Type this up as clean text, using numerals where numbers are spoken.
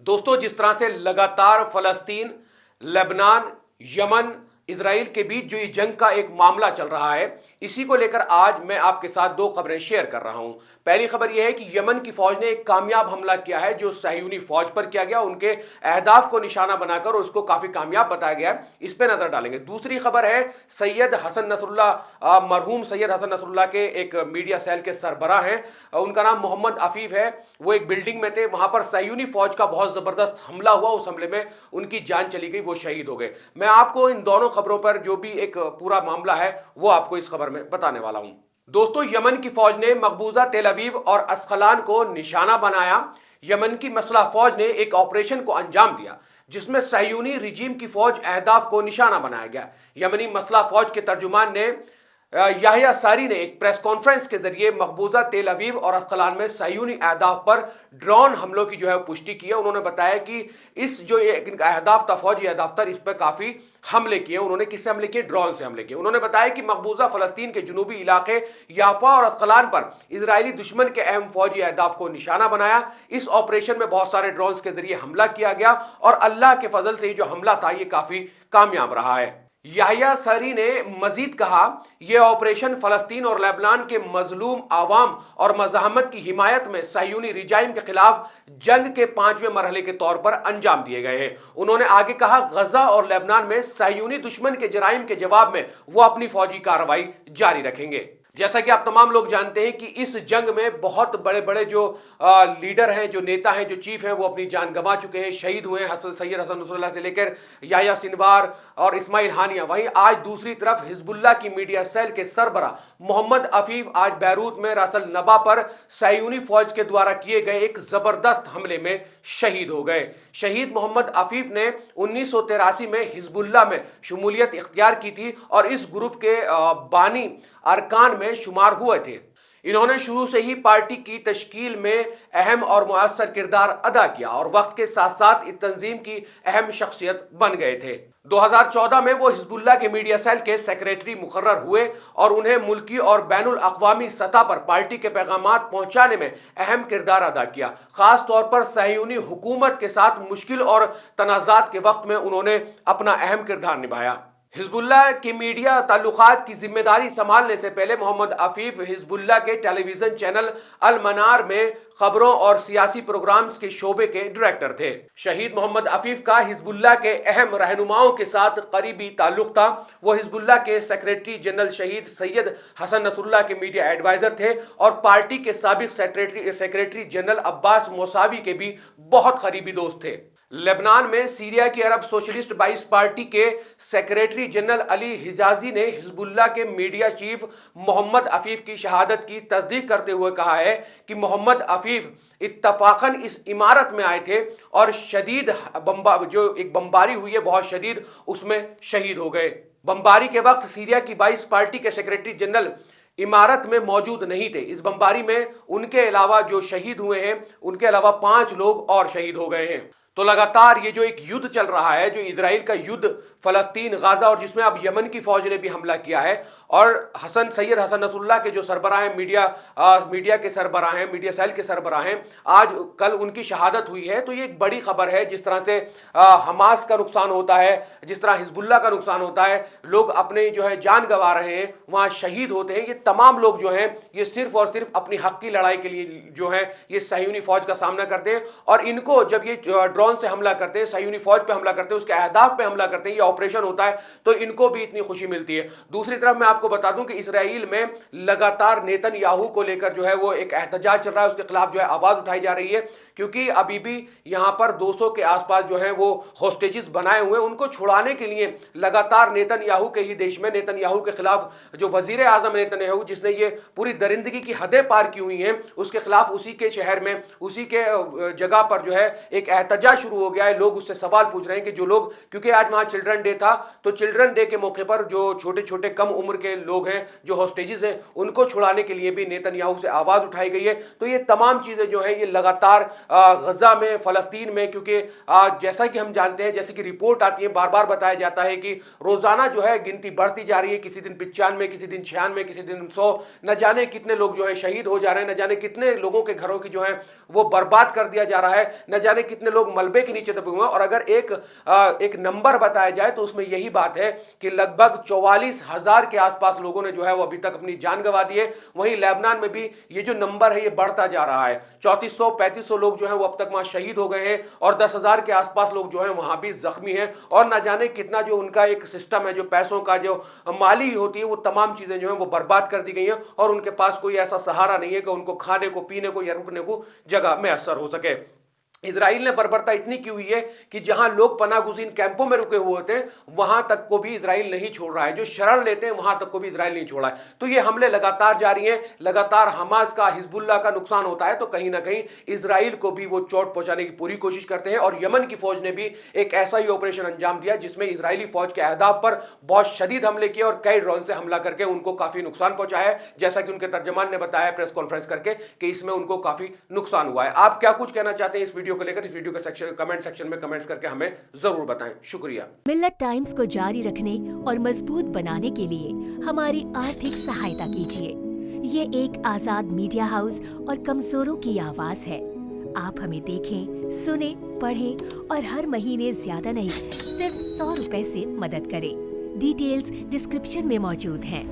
दोस्तों, जिस तरह से लगातार फलस्तीन, लेबनान, यमन, इसराइल के बीच जो ये जंग का एक मामला चल रहा है, इसी को लेकर आज मैं आपके साथ दो खबरें शेयर कर रहा हूं। पहली खबर यह है कि यमन की फौज ने एक कामयाब हमला किया है जो सहयूनी फौज पर किया गया, उनके अहदाफ को निशाना बनाकर, और उसको काफी कामयाब बताया गया है। इस पर नजर डालेंगे। दूसरी खबर है सैयद हसन नसरुल्लाह, मरहूम सैयद हसन नसरुल्लाह के एक मीडिया सेल के सरबराह हैं, उनका नाम मोहम्मद अफीफ है। वो एक बिल्डिंग में थे, वहां पर सहयूनी फौज का बहुत जबरदस्त हमला हुआ, उस हमले में उनकी जान चली गई, वो शहीद हो गए। मैं आपको इन दोनों खबरों पर जो भी एक पूरा मामला है वो आपको इस खबर में बताने वाला हूं। दोस्तों, यमन की फौज ने मकबूजा तेल अवीव और अस्कलान को निशाना बनाया। यमन की मसलह फौज ने एक ऑपरेशन को अंजाम दिया जिसमें सहयूनी रिजीम की फौज अहदाफ को निशाना बनाया गया। यमनी मसलह फौज के तर्जुमान ने याहिया सारी ने एक प्रेस कॉन्फ्रेंस के जरिए मकबूजा तेल अवीव और अस्कलान में सहयूनी अहदाफ पर ड्रोन हमलों की जो है पुष्टि की है। उन्होंने बताया कि इस जो इनका अहदाफ था, फौजी अहदाफ था, इस पर काफी हमले किए। उन्होंने किससे हमले किए? ड्रोन से हमले किए। उन्होंने बताया कि मकबूजा फलस्तीन के जुनूबी इलाके याफा और अस्कलान पर इजरायली दुश्मन के अहम फौजी अहदाफ को निशाना बनाया। इस ऑपरेशन में बहुत सारे ड्रोन के जरिए हमला किया गया और अल्लाह के फजल से जो हमला था ये काफी कामयाब रहा है। याहिया सारी ने मजीद कहा, यह ऑपरेशन फलस्तीन और लेबनान के मजलूम आवाम और मज़ाहमत की हिमायत में सहयूनी रिजाइम के खिलाफ जंग के 5वें मरहले के तौर पर अंजाम दिए गए हैं। उन्होंने आगे कहा, गजा और लेबनान में सहयूनी दुश्मन के जराइम के जवाब में वो अपनी फौजी कार्रवाई जारी रखेंगे। जैसा कि आप तमाम लोग जानते हैं कि इस जंग में बहुत बड़े बड़े जो लीडर हैं, जो नेता हैं, जो चीफ हैं, वो अपनी जान गंवा चुके हैं, शहीद हुए हैं। सैयद हसन नसरुल्लाह से लेकर याहिया सिनवार और इस्माइल हानिया। वहीं आज दूसरी तरफ हिजबुल्लाह की मीडिया सेल के सरबरा मोहम्मद अफीफ आज बैरूत में रासल नबा पर सहयूनी फौज के द्वारा किए गए एक जबरदस्त हमले में शहीद हो गए। शहीद मोहम्मद अफीफ ने 1983 में हिजबुल्लाह में शमूलियत इख्तियार की थी और इस ग्रुप के बानी अरकान में शुमार हुए थे। इन्होंने शुरू से ही पार्टी की तश्कील में अहम और मुअस्सर किरदार अदा किया और वक्त के साथ साथ इस तंजीम की अहम शख्सियत बन गए थे। 2014 में वो हिजबुल्लाह के मीडिया सेल के सेक्रेटरी मुकर्रर हुए और उन्हें मुल्की और बैनुल अक़वामी सतह पर पार्टी के पैगामात पहुंचाने में अहम किरदार अदा किया। खास तौर पर सहयूनी हुकूमत के साथ मुश्किल और तनाज़ात के वक्त में उन्होंने अपना अहम किरदार निभाया। हिजबुल्लाह के मीडिया ताल्लुकात की जिम्मेदारी संभालने से पहले मोहम्मद अफीफ हिजबुल्लाह के टेलीविजन चैनल अल मनार में खबरों और सियासी प्रोग्राम्स के शोबे के डायरेक्टर थे। शहीद मोहम्मद अफीफ का हिजबुल्लाह के अहम रहनुमाओं के साथ करीबी ताल्लुक था। वो हिजबुल्लाह के सेक्रेटरी जनरल शहीद सैयद हसन नसरुल्लाह के मीडिया एडवाइजर थे और पार्टी के साबिक सेक्रेटरी जनरल अब्बास मौसावी के भी बहुत करीबी दोस्त थे। लेबनान में सीरिया की अरब सोशलिस्ट 22 पार्टी के सेक्रेटरी जनरल अली हिजाजी ने हिजबुल्लाह के मीडिया चीफ मोहम्मद अफीफ की शहादत की तस्दीक करते हुए कहा है कि मोहम्मद अफीफ इत्तफाकन इस इमारत में आए थे और शदीद जो एक बमबारी हुई है बहुत शदीद, उसमें शहीद हो गए। बमबारी के वक्त सीरिया की 22 पार्टी के सेक्रेटरी जनरल इमारत में मौजूद नहीं थे। इस बमबारी में उनके अलावा जो शहीद हुए हैं, उनके अलावा 5 लोग और शहीद हो गए हैं। तो लगातार ये जो एक युद्ध चल रहा है, जो इजराइल का युद्ध फलस्तीन, गाजा, और जिसमें अब यमन की फौज ने भी हमला किया है, और सैयद हसन नसरुल्लाह के जो सरबराह हैं, मीडिया के सरबराह हैं, मीडिया सेल के सरबराह हैं, आज कल उनकी शहादत हुई है। तो ये एक बड़ी खबर है। जिस तरह से हमास का नुकसान होता है, जिस तरह हिजबुल्लाह का नुकसान होता है, लोग अपने जो है जान गंवा रहे हैं, वहाँ शहीद होते हैं, ये तमाम लोग जो हैं ये सिर्फ और सिर्फ अपनी हक की लड़ाई के लिए जो है ये सहयूनी फौज का सामना करते हैं। और इनको जब ये ड्रोन से हमला करते हैं, सहयूनी फौज पे हमला करते हैं, उसके अहदाफ पे हमला करते हैं, ये ऑपरेशन होता है, तो इनको भी इतनी खुशी मिलती है। दूसरी तरफ मैं आपको बता दूं कि इसराइल में लगातार नेतन्याहू को लेकर जो है वो एक एहतजाज चल रहा है, उसके खिलाफ जो है आवाज उठाई जा रही है, क्योंकि अभी भी यहां पर 200 के आसपास जो है वो होस्टेजेस बनाए हुए हैं। उनको छुड़ाने के लिए लगातार नेतन्याहू के ही देश में, नेतन्याहू के खिलाफ जो वजीर आजम नेतन्याहू, जिसने ये पूरी दरिंदगी की हदें पार की हुई हैं, उसके खिलाफ उसी के शहर में, उसी के जगह पर जो है एक एहतजाज शुरू हो गया है। लोग उससे सवाल पूछ रहे हैं कि जो लोग, क्योंकि आज वहां चिल्ड्रन डे था, तो चिल्ड्रन डे के मौके पर जो छोटे छोटे कम उम्र के लोग हैं, जो होस्टेजेस हैं, उनको छुड़ाने के लिए भी नेतन्याहू से आवाज उठाई गई है। तो ये तमाम चीजें जो है ये लगातार गजा में, फलस्तीन में, क्योंकि जैसा कि हम जानते हैं, जैसे कि रिपोर्ट आती है, बार बार बताया जाता है कि रोजाना जो है गिनती बढ़ती जा रही है। किसी दिन 95, किसी दिन 96, किसी दिन 100, न जाने कितने लोग जो है शहीद हो जा रहे हैं, न जाने कितने लोगों के घरों की जो है वो बर्बाद कर दिया जा रहा है, न जाने कितने लोग मलबे के नीचे दबे हुए हैं। और अगर एक नंबर बताया जाए तो उसमें यही बात है कि लगभग 44,000 के आसपास लोगों ने जो है वो अभी तक अपनी जान गंवा दी है। वहीं लेबनान में भी ये जो नंबर है ये बढ़ता जा रहा है। 3400-3500 लोग जो है वो अब तक वहां शहीद हो गए हैं और 10,000 के आसपास लोग जो है वहां भी जख्मी हैं। और ना जाने कितना जो उनका एक सिस्टम है, जो पैसों का जो माली होती है, वो तमाम चीजें जो है वो बर्बाद कर दी गई हैं और उनके पास कोई ऐसा सहारा नहीं है कि उनको खाने को, पीने को या रुकने को जगह मैसर हो सके। इजराइल ने बर्बरता इतनी की हुई है कि जहां लोग पनागुज़ीन कैंपों में रुके हुए होते हैं वहां तक को भी इजराइल नहीं छोड़ रहा है। जो शरण लेते हैं वहां तक को भी इजराइल नहीं छोड़ा है। तो ये हमले लगातार जारी हैं, लगातार हमास का, हिजबुल्लाह का नुकसान होता है तो कहीं ना कहीं इजराइल को भी वो चोट पहुंचाने की पूरी कोशिश करते हैं। और यमन की फौज ने भी एक ऐसा ही ऑपरेशन अंजाम दिया जिसमें इजरायली फौज के अहदाफ पर बहुत शदीद हमले किए और कई ड्रोन से हमला करके उनको काफी नुकसान पहुंचाया है। जैसा कि उनके तर्जमान ने बताया प्रेस कॉन्फ्रेंस करके कि इसमें उनको काफी नुकसान हुआ है। आप क्या कुछ कहना चाहते हैं इस वीडियो को लेकर? इस वीडियो के कमेंट सेक्शन में कमेंट्स करके हमें जरूर बताएं। शुक्रिया। मिल्लत टाइम्स को जारी रखने और मजबूत बनाने के लिए हमारी आर्थिक सहायता कीजिए। ये एक आजाद मीडिया हाउस और कमजोरों की आवाज है। आप हमें देखें, सुने, पढ़ें और हर महीने ज्यादा नहीं, सिर्फ 100 रुपए से मदद करें। डिटेल्स डिस्क्रिप्शन में मौजूद हैं।